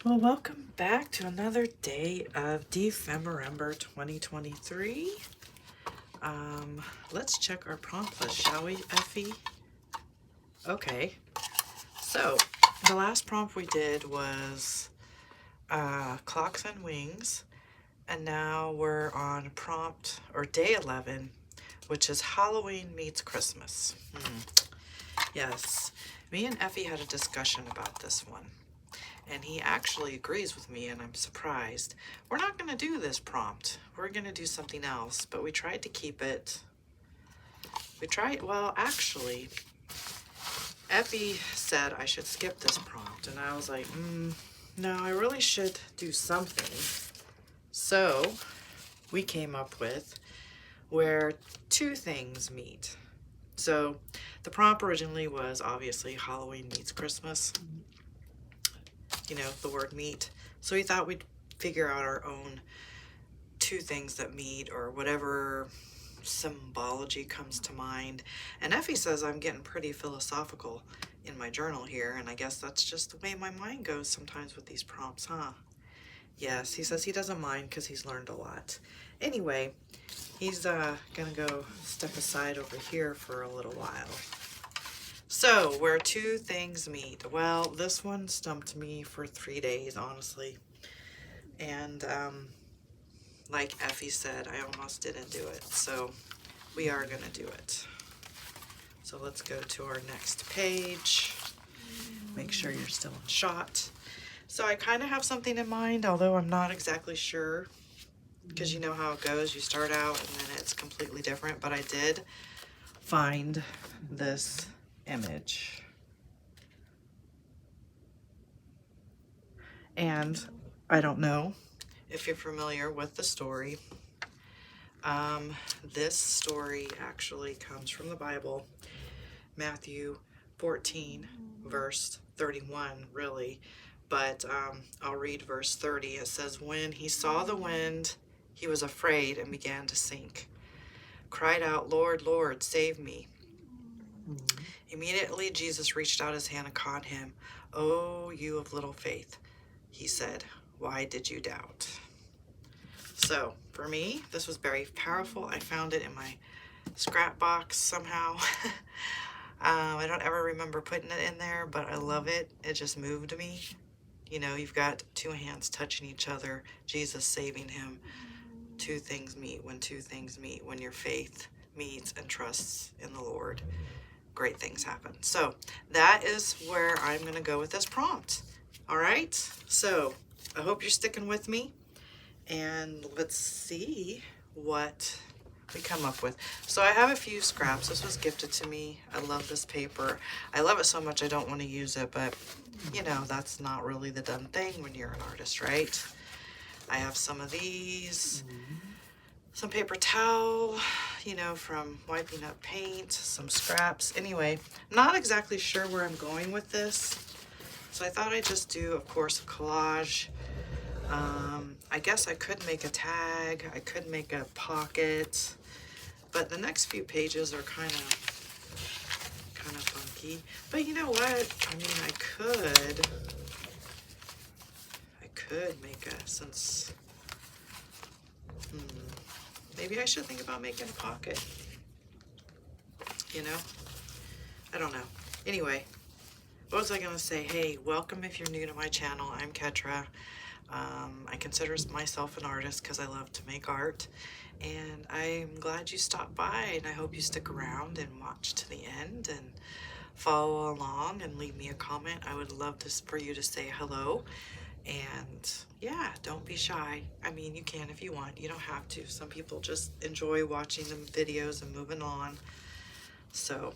Well, welcome back to another day of Dephemerember 2023. Let's check our prompt list, shall we, Effie? Okay, so the last prompt we did was clocks and wings, and now we're on prompt, or day 11, which is Halloween meets Christmas. Yes, me and Effie had a discussion about this one. And he actually agrees with me, and I'm surprised. We're not going to do this prompt. We're going to do something else, but we tried to keep it. Well, actually, Ephie said I should skip this prompt, and I was like, no, I really should do something. So we came up with where two things meet. So the prompt originally was obviously Halloween meets Christmas. You know, the word meet. So we thought we'd figure out our own two things that meet, or whatever symbology comes to mind. And Effie says I'm getting pretty philosophical in my journal here, and I guess that's just the way my mind goes sometimes with these prompts, huh? Yes, he says he doesn't mind because he's learned a lot. Anyway, he's gonna go step aside over here for a little while. So, where two things meet. Well, this one stumped me for 3 days, honestly. And like Effie said, I almost didn't do it. So, we are going to do it. So, let's go to our next page. Make sure you're still in shot. So, I kind of have something in mind, although I'm not exactly sure. Because you know how it goes. You start out and then it's completely different. But I did find this image. And I don't know if you're familiar with the story. This story actually comes from the Bible, Matthew 14, verse 31, really. But I'll read verse 30. It says, "When he saw the wind, he was afraid and began to sink. Cried out, 'Lord, Lord, save me.' Immediately Jesus reached out his hand and caught him. 'Oh, you of little faith,' he said, 'why did you doubt?'" So for me, this was very powerful. I found it in my scrap box somehow. I don't ever remember putting it in there, but I love it. It just moved me. You know, you've got two hands touching each other, Jesus saving him. Two things meet. When two things meet, when your faith meets and trusts in the Lord, great things happen. So that is where I'm going to go with this prompt. All right. So I hope you're sticking with me, and let's see what we come up with. So I have a few scraps. This was gifted to me. I love this paper. I love it so much I don't want to use it, but you know, that's not really the done thing when you're an artist, right? I have some of these. Some paper towel, you know, from wiping up paint, some scraps. Anyway, not exactly sure where I'm going with this. So I thought I'd just do, of course, a collage. I guess I could make a tag. I could make a pocket. But the next few pages are kind of funky. But you know what? I mean, I could make a, since... maybe I should think about making a pocket. You know? I don't know. Anyway, what was I going to say? Hey, welcome if you're new to my channel. I'm Keturah. I consider myself an artist because I love to make art. And I'm glad you stopped by, and I hope you stick around and watch to the end and follow along and leave me a comment. I would love for you to say hello. And yeah, don't be shy. I mean, you can if you want. You don't have to. Some people just enjoy watching the videos and moving on. So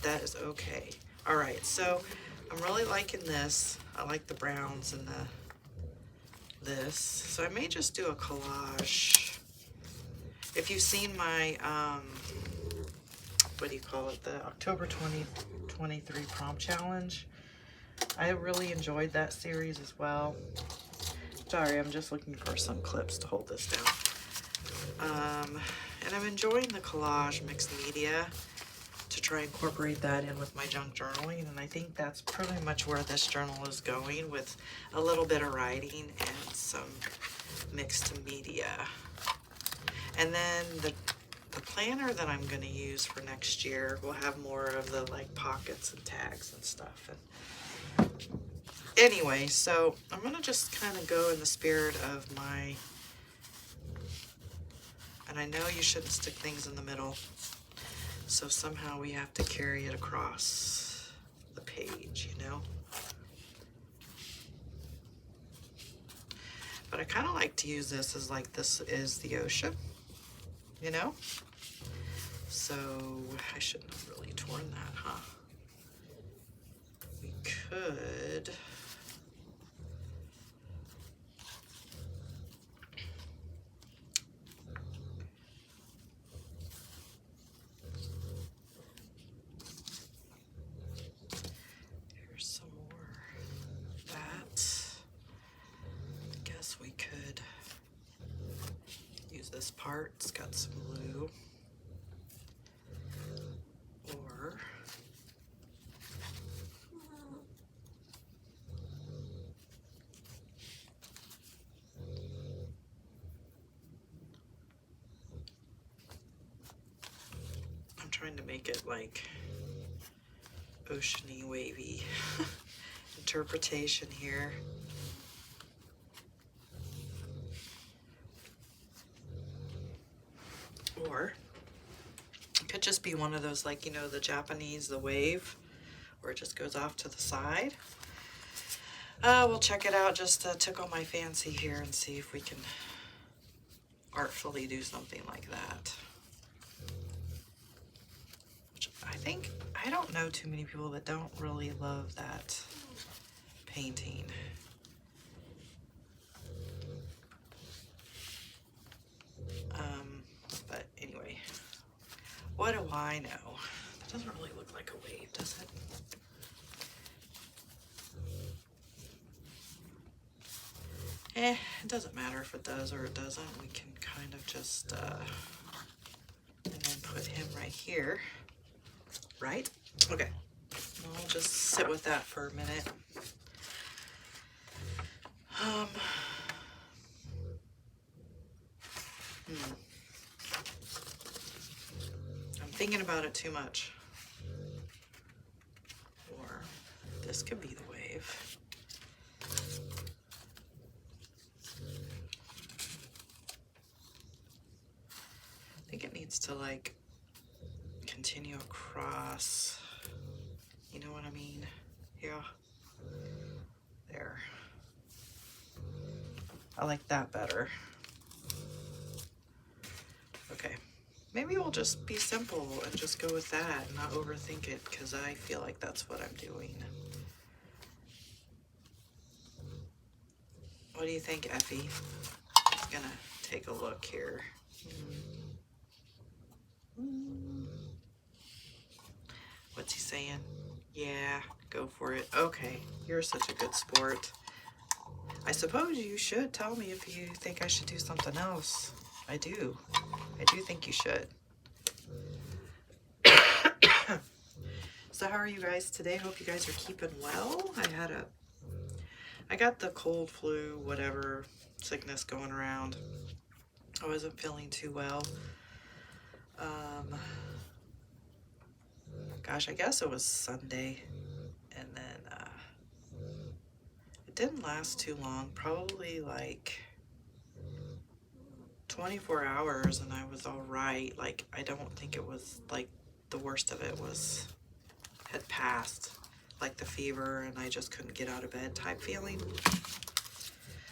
that is okay. All right, so I'm really liking this. I like the browns and this. So I may just do a collage. If you've seen my, what do you call it? The October 2023 prompt challenge. I really enjoyed that series as well. Sorry, I'm just looking for some clips to hold this down. And I'm enjoying the collage mixed media to try and incorporate that in with my junk journaling, and I think that's pretty much where this journal is going, with a little bit of writing and some mixed media. And then the planner that I'm going to use for next year will have more of the like pockets and tags and stuff. And anyway, so I'm going to just kind of go in the spirit of my, and I know you shouldn't stick things in the middle, so somehow we have to carry it across the page, you know? But I kind of like to use this as like, this is the ocean, you know? So I shouldn't have really torn that, huh? We could... Here's some more of that. I guess we could use this part. It's got some glue. Or I'm trying to make it like oceany, wavy interpretation here. Or it could just be one of those, like, you know, the Japanese, the wave, where it just goes off to the side. We'll check it out just to tickle my fancy here and see if we can artfully do something like that. Which I don't know too many people that don't really love that painting. But anyway, what do I know? That doesn't really look like a wave, does it? It doesn't matter if it does or it doesn't. We can kind of just, and then put him right here, right? Okay, I'll just sit with that for a minute. I'm thinking about it too much. Or this could be the wave. I think it needs to like continue across. You know what I mean? Yeah. There. I like that better. Okay. Maybe we'll just be simple and just go with that and not overthink it, because I feel like that's what I'm doing. What do you think, Ephie? I'm gonna take a look here. What's he saying? Yeah, go for it. Okay, you're such a good sport. I suppose you should tell me if you think I should do something else. I do. I do think you should. So how are you guys today? Hope you guys are keeping well. I got the cold, flu, whatever sickness going around. I wasn't feeling too well. Gosh, I guess it was Sunday, and then it didn't last too long, probably like 24 hours, and I was all right. Like, I don't think it was like the worst of it had passed, like the fever, and I just couldn't get out of bed type feeling.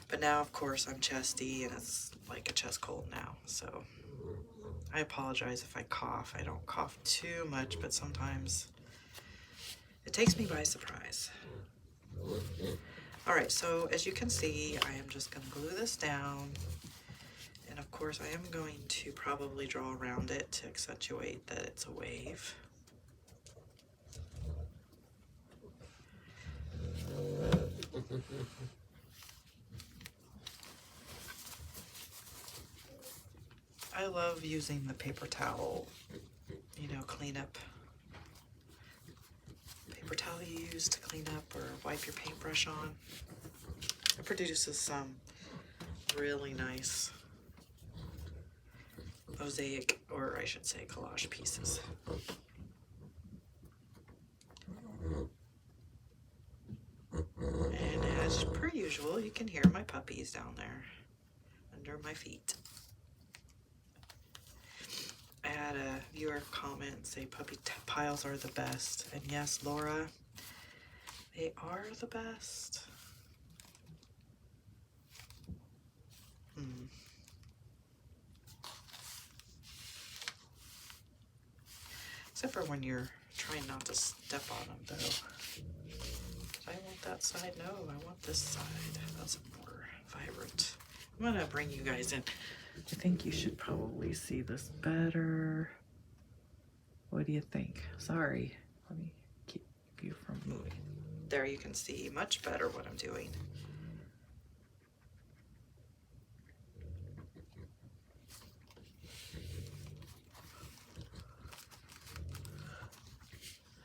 But now, of course, I'm chesty, and it's like a chest cold now, so I apologize if I cough. I don't cough too much, but sometimes it takes me by surprise. All right, so as you can see, I am just going to glue this down. And of course, I am going to probably draw around it to accentuate that it's a wave. I love using the paper towel, you know, cleanup you use to clean up or wipe your paintbrush on. It produces some really nice mosaic, or I should say collage pieces. And as per usual, you can hear my puppies down there under my feet. I had a viewer comment say puppy piles are the best. And yes, Laura, they are the best. Except for when you're trying not to step on them, though. I want that side. No, I want this side. That's more vibrant. I'm gonna bring you guys in. I think you should probably see this better. What do you think? Sorry, let me keep you from moving. There you can see much better what I'm doing.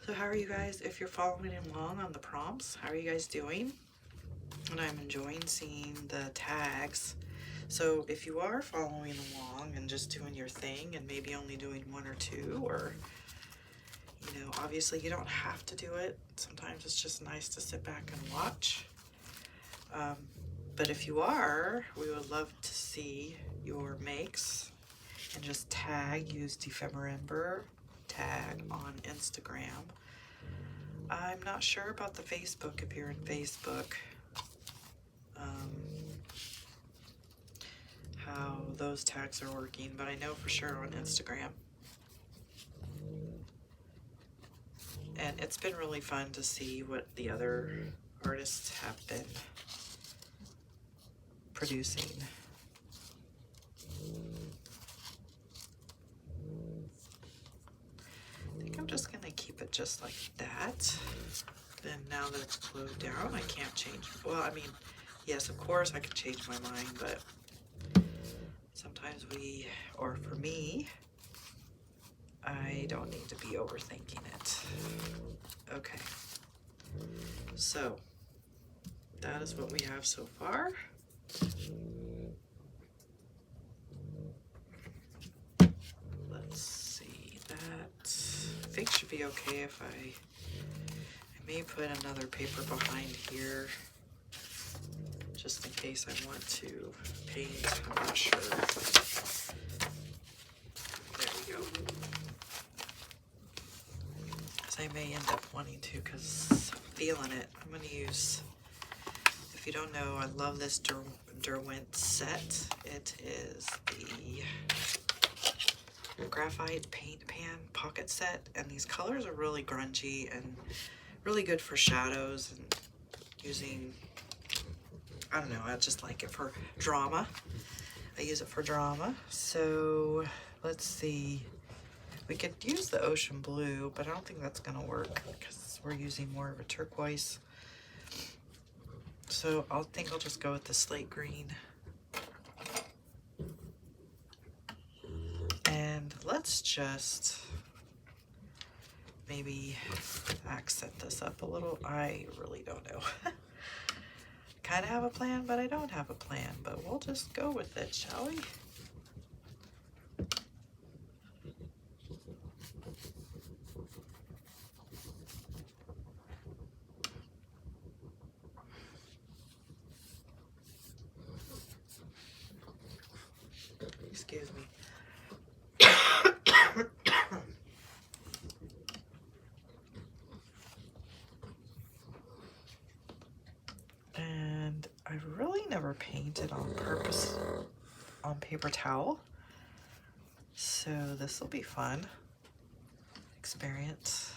So how are you guys, if you're following along on the prompts, how are you guys doing? And I'm enjoying seeing the tags. So if you are following along and just doing your thing and maybe only doing one or two, or, you know, obviously you don't have to do it. Sometimes it's just nice to sit back and watch. But if you are, we would love to see your makes, and just tag, use Dephemerember tag on Instagram. I'm not sure about the Facebook, if you're in Facebook, how those tags are working, but I know for sure on Instagram. And it's been really fun to see what the other artists have been producing. I think I'm just gonna keep it just like that. Then now that it's glued down, I can't change. Well, I mean, yes, of course I can change my mind, but sometimes or for me, I don't need to be overthinking it. Okay, so that is what we have so far. Let's see, that I think should be okay if I may put another paper behind here just in case I want to paint. I'm not sure. There we go. Because I may end up wanting to, because I'm feeling it. I'm going to use, if you don't know, I love this Derwent set. It is the graphite paint pan pocket set, and these colors are really grungy and really good for shadows and using, I don't know, I just like it for drama. I use it for drama. So let's see, we could use the ocean blue, but I don't think that's gonna work because we're using more of a turquoise. So I think I'll just go with the slate green. And let's just maybe accent this up a little. I really don't know. Kind of have a plan, but I don't have a plan. But we'll just go with it, shall we? Excuse me. And I've really never painted on purpose on paper towel, so this will be fun experience.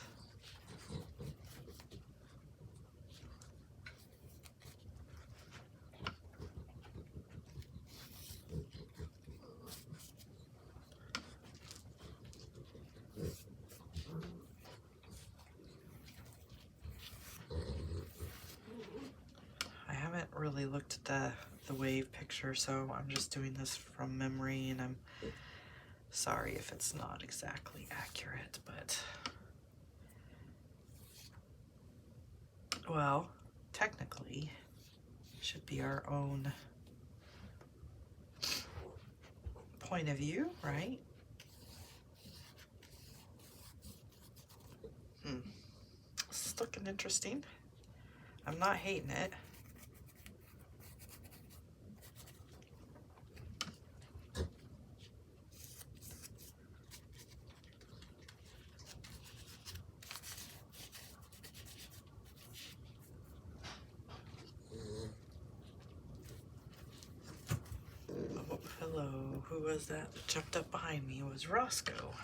Really looked at the wave picture, so I'm just doing this from memory, and I'm sorry if it's not exactly accurate, but well, technically, should be our own point of view, right? This is looking interesting. I'm not hating it. Oh, hello. Who was that that jumped up behind me? It was Roscoe.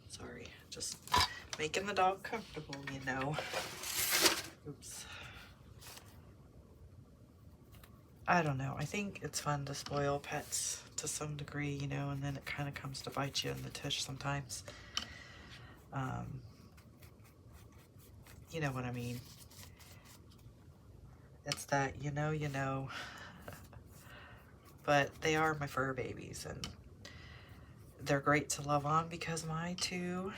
Sorry, just making the dog comfortable, you know. Oops. I don't know. I think it's fun to spoil pets to some degree, you know, and then it kind of comes to bite you in the tush sometimes. You know what I mean. It's that, you know. But they are my fur babies, and they're great to love on because my 2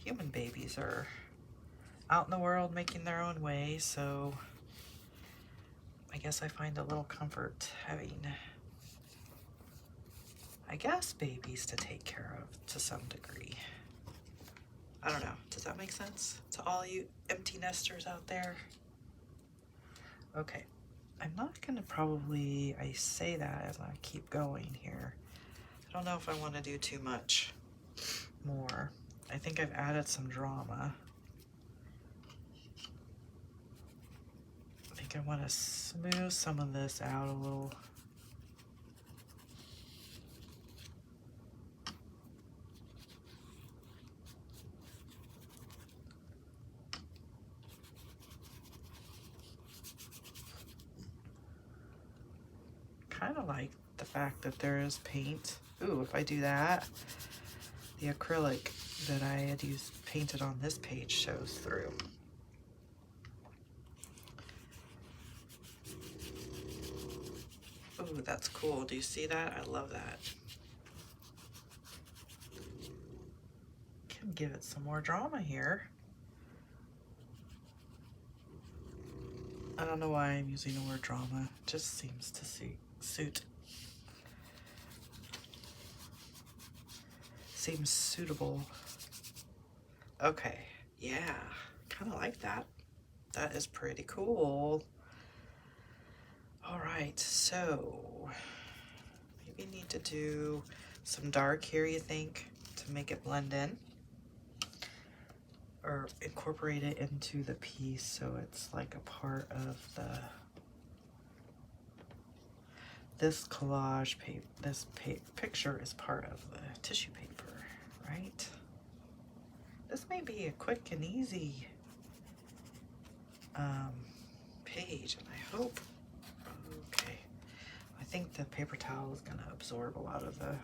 human babies are out in the world making their own way, so I guess I find a little comfort having, I guess, babies to take care of to some degree. I don't know. Does that make sense to all you empty nesters out there? Okay. I'm not gonna probably, I say that as I keep going here. I don't know if I want to do too much more. I think I've added some drama. I think I want to smooth some of this out a little. Kind of like the fact that there is paint. Ooh, if I do that, the acrylic that I had used painted on this page shows through. Ooh, that's cool. Do you see that? I love that. Can give it some more drama here. I don't know why I'm using the word drama. It just seems to suit. Seems suitable. Okay, yeah, kind of like that. That is pretty cool. All right, so maybe need to do some dark here, you think, to make it blend in, or incorporate it into the piece so it's like a part of this collage paper. This picture is part of the tissue paper, right? This may be a quick and easy page, and I hope. Okay, I think the paper towel is gonna absorb a lot of the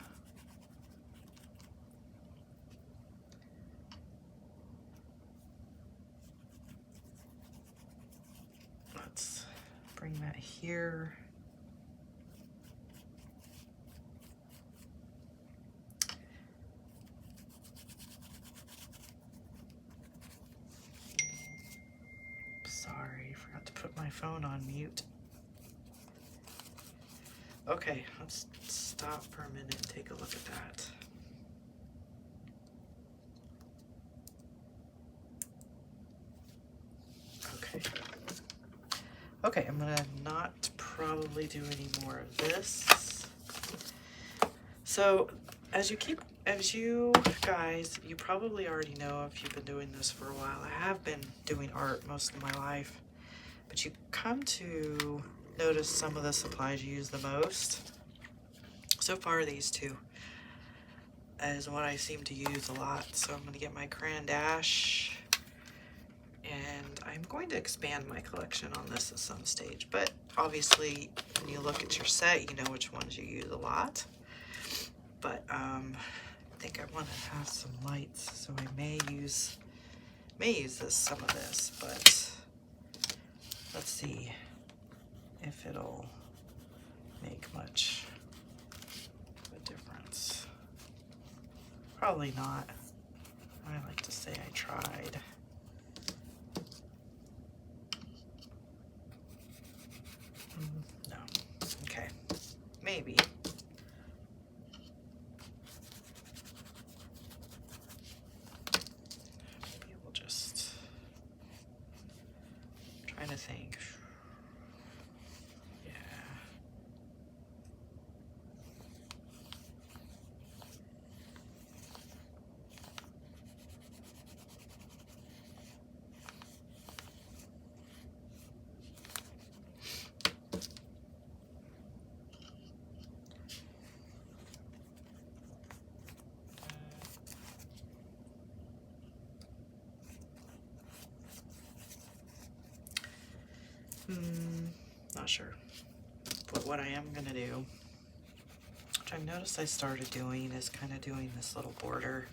let's bring that here. Sorry, forgot to put my phone on mute. Okay, let's stop for a minute and take a look at that. Okay. Okay, I'm gonna not probably do any more of this. So, as you guys, you probably already know if you've been doing this for a while. I have been doing art most of my life, but you come to notice some of the supplies you use the most. So far, these 2 is what I seem to use a lot. So I'm gonna get my crayon dash, and I'm going to expand my collection on this at some stage. But obviously, when you look at your set, you know which ones you use a lot. But I think I want to have some lights, so I may use some of this, but let's see if it'll make much of a difference. Probably not. I like to say I tried. No. Okay. Maybe. Maybe we'll just... trying to think. Yeah. Not sure. But what I am gonna do, which I've noticed I started doing, is kind of doing this little border.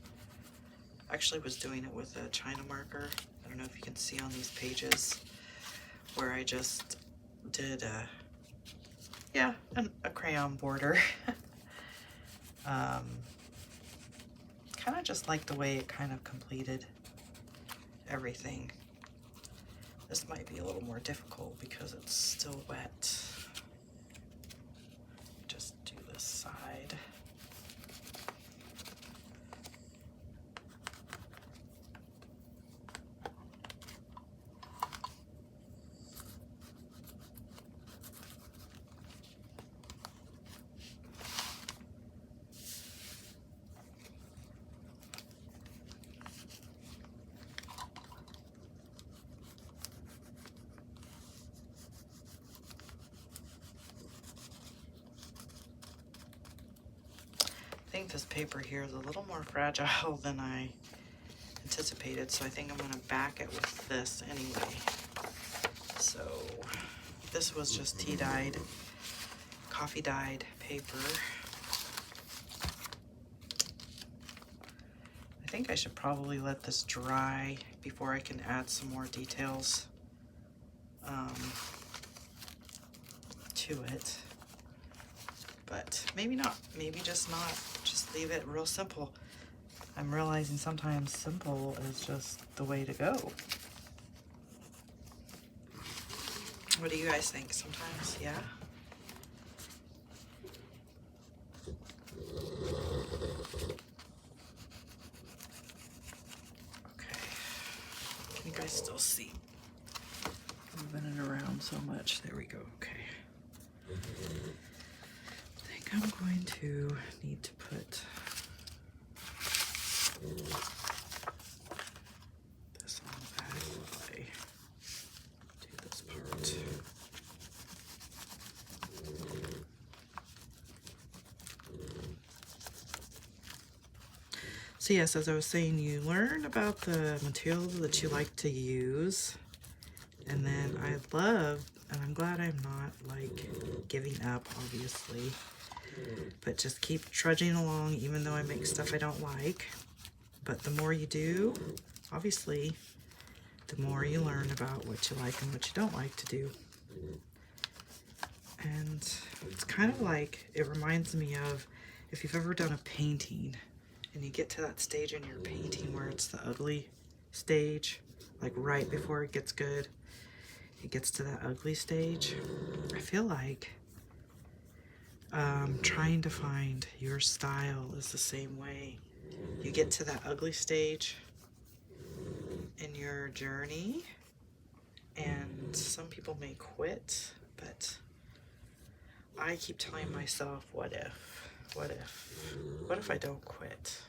Actually was doing it with a China marker. I don't know if you can see on these pages where I just did a crayon border. Kind of just like the way it kind of completed everything. This might be a little more difficult because it's still wet. Just do this side. I think this paper here is a little more fragile than I anticipated, so I think I'm going to back it with this anyway. So this was just tea dyed, coffee dyed paper. I think I should probably let this dry before I can add some more details to it. But maybe not, maybe just not. Just leave it real simple. I'm realizing sometimes simple is just the way to go. What do you guys think sometimes? Yeah? Okay. Can you guys still see? Moving it around so much. There we go. Okay. I think I'm going to need to put this on the back while I do this part. So yes, as I was saying, you learn about the materials that you like to use, and then I love, and I'm glad I'm not like giving up, obviously, but just keep trudging along even though I make stuff I don't like. But the more you do, obviously, the more you learn about what you like and what you don't like to do. And it's kind of like, it reminds me of if you've ever done a painting and you get to that stage in your painting where it's the ugly stage, like right before it gets good, it gets to that ugly stage. I feel like trying to find your style is the same way. You get to that ugly stage in your journey, and some people may quit, but I keep telling myself, what if I don't quit?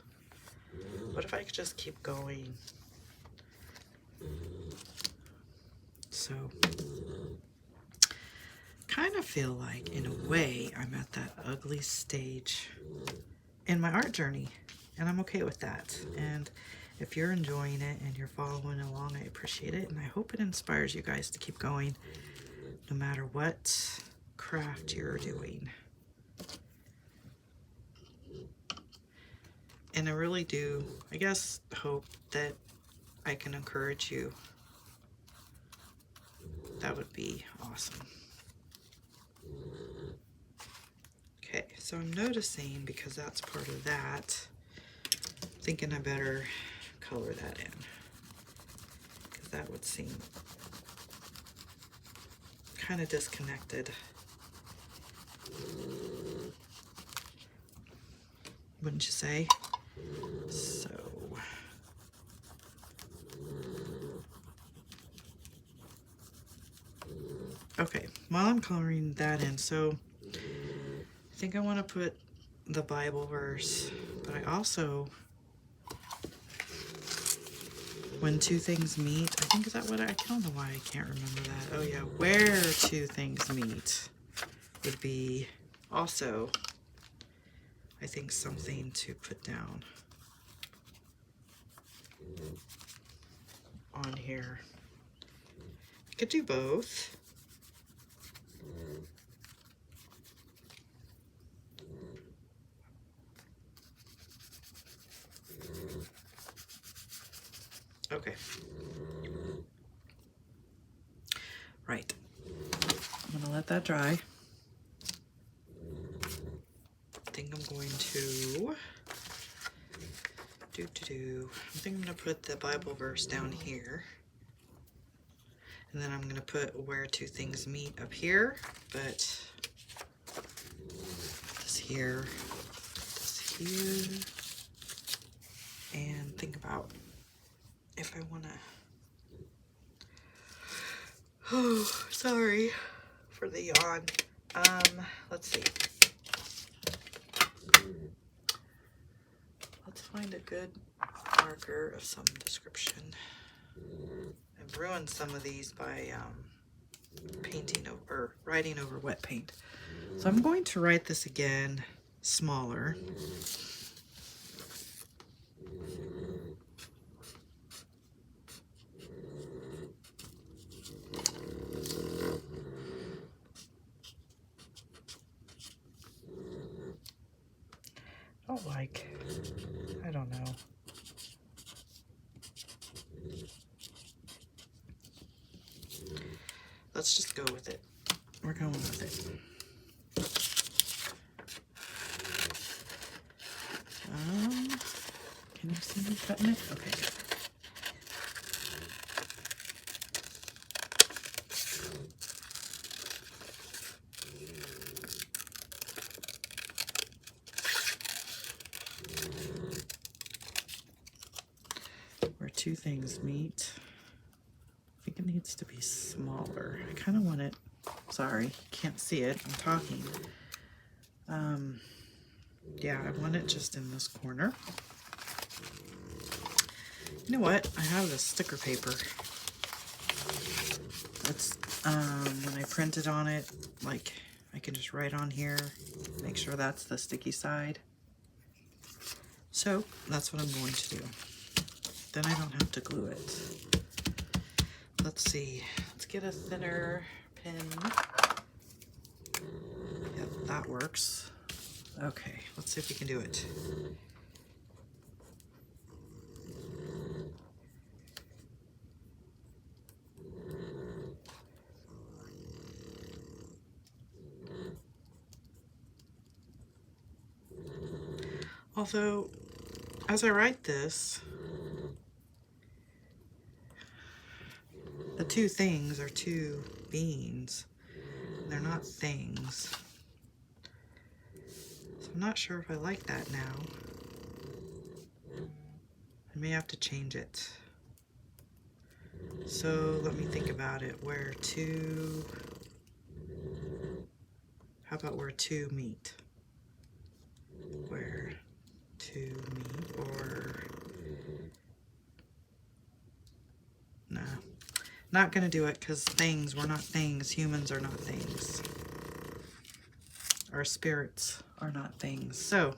What if I could just keep going? So, kind of feel like, in a way, I'm at that ugly stage in my art journey, and I'm okay with that. And if you're enjoying it and you're following along, I appreciate it, and I hope it inspires you guys to keep going no matter what craft you're doing. And I really do, I guess, hope that I can encourage you. That would be awesome. Okay, so I'm noticing, because that's part of that, thinking I better color that in, because that would seem kind of disconnected. Wouldn't you say? So, okay, while I'm coloring that in, so I think I want to put the Bible verse, but I also, when two things meet, I think, is that what I don't know why I can't remember that. Oh yeah, where two things meet would be also, I think, something to put down on here. I could do both. Okay. Right. I'm gonna let that dry. I think I'm going to I think I'm gonna put the Bible verse down here. And then I'm gonna put where two things meet up here, but this here, and think about if I wanna, oh, sorry for the yawn. Let's see. Let's find a good marker of some description. I've ruined some of these by painting over, or writing over wet paint. So I'm going to write this again smaller. I don't know. Let's just go with it. We're going with it. Can you see me cutting it? Okay. Where two things meet. I think it needs to be smaller. I kind of want it, sorry, can't see it, I'm talking. Yeah, I want it just in this corner. You know what? I have this sticker paper. It's, when I printed on it, like, I can just write on here, make sure that's the sticky side. So, that's what I'm going to do. Then I don't have to glue it. Let's see. Let's get a thinner pin. Yep, that works. Okay, let's see if we can do it. Although, as I write this, the two things are two beings. They're not things. So I'm not sure if I like that now. I may have to change it. So let me think about it. Where two, how about where two meet? Where two meet, or, nah. Not gonna do it, because things, we're not things. Humans are not things. Our spirits are not things. So,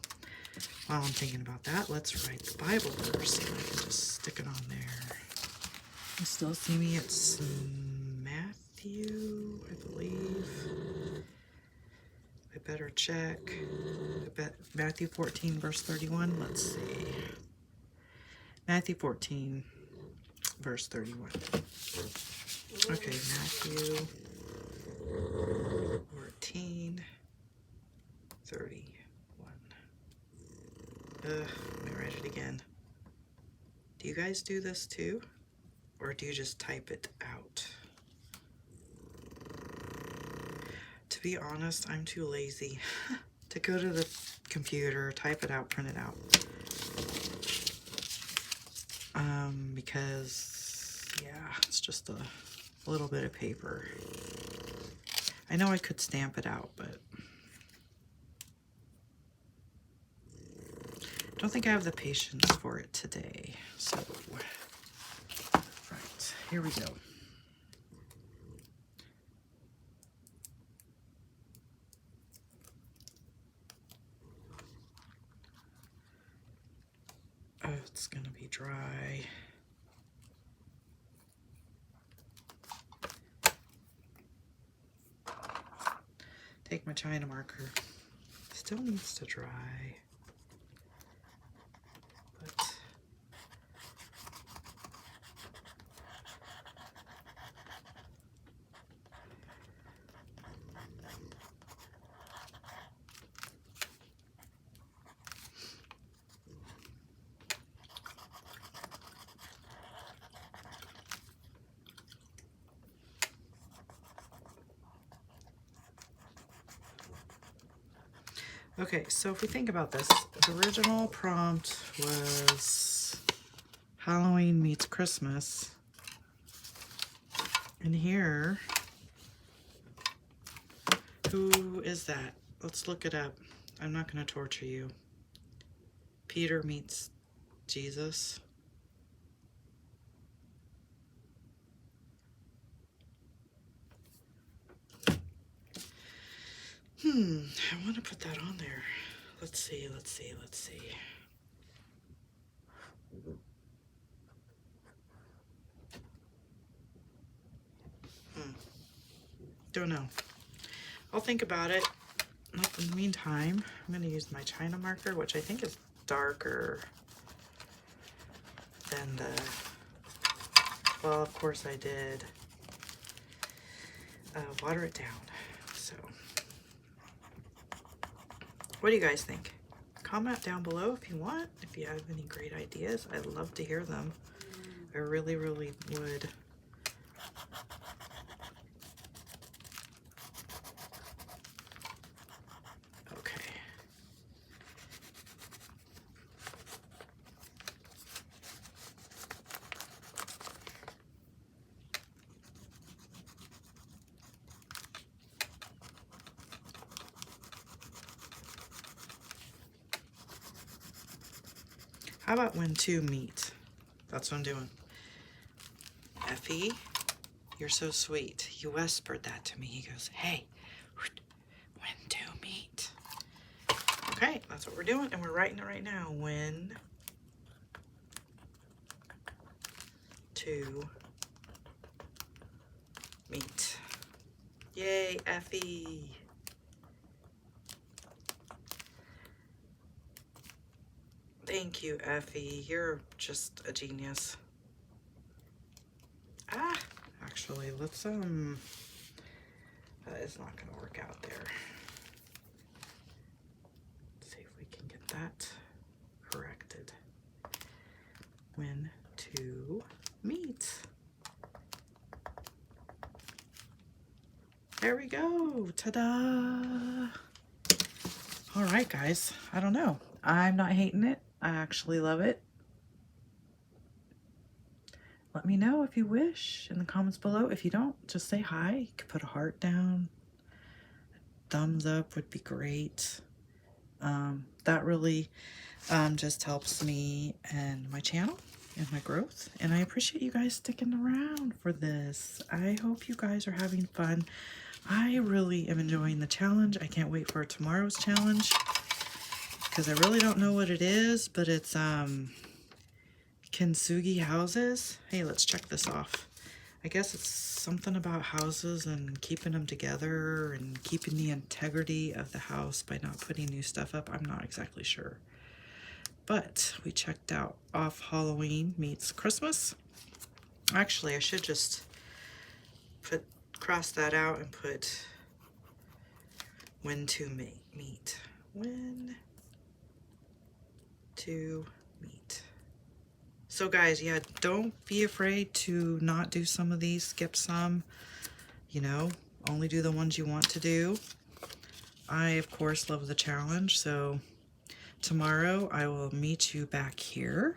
while I'm thinking about that, let's write the Bible verse. And I can just stick it on there. You still see me? It's Matthew, I believe. I better check. I bet Matthew 14, verse 31. Let's see. Matthew 14, verse 31. Okay, Matthew 14, 31. Let me write it again. guys do this too? Or do you just type it out? To be honest, I'm too lazy to go to the computer, type it out, print it out. Because, yeah, it's just a little bit of paper. I know I could stamp it out, but I don't think I have the patience for it today. So, right, here we go. Oh, it's gonna be dry. Take my China marker. Still needs to dry. But okay, so if we think about this, the original prompt was Halloween meets Christmas. And here, who is that? Let's look it up. I'm not going to torture you. Peter meets Jesus. I want to put that on there. Let's see. Don't know. I'll think about it. In the meantime, I'm going to use my China marker, which I think is darker than the, well, of course I did water it down. So, what do you guys think? Comment down below if you want. If you have any great ideas, I'd love to hear them. I really, really would. Okay. How about when two meet? That's what I'm doing. Ephie, you're so sweet. He whispered that to me. He goes, hey, when two meet. Okay, that's what we're doing, and we're writing it right now. When two meet. Yay, Ephie. Thank you, Ephie. You're just a genius. Actually, let's, that is not gonna work out there. Let's see if we can get that corrected. When two meet. There we go. Ta-da! All right, guys. I don't know. I'm not hating it. I actually love it. Let me know if you wish in the comments below. If you don't, just say hi. You can put a heart down. A thumbs up would be great. That really just helps me and my channel and my growth. And I appreciate you guys sticking around for this. I hope you guys are having fun. I really am enjoying the challenge. I can't wait for tomorrow's challenge, because I really don't know what it is, but it's kintsugi houses. Hey, let's check this off. I guess it's something about houses and keeping them together and keeping the integrity of the house by not putting new stuff up. I'm not exactly sure. But we checked out off Halloween meets Christmas. Actually, I should just cross that out and put when to meet. When to meet. So guys, yeah, don't be afraid to not do some of these, skip some, you know, only do the ones you want to do. I, of course, love the challenge, so tomorrow I will meet you back here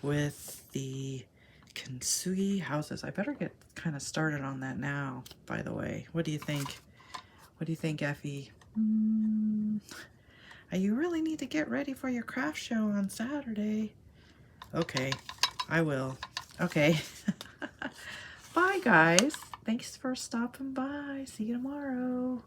with the kintsugi houses. I better get kind of started on that now, by the way. What do you think? What do you think, Ephie? You really need to get ready for your craft show on Saturday. Okay, I will. Okay. Bye, guys. Thanks for stopping by. See you tomorrow.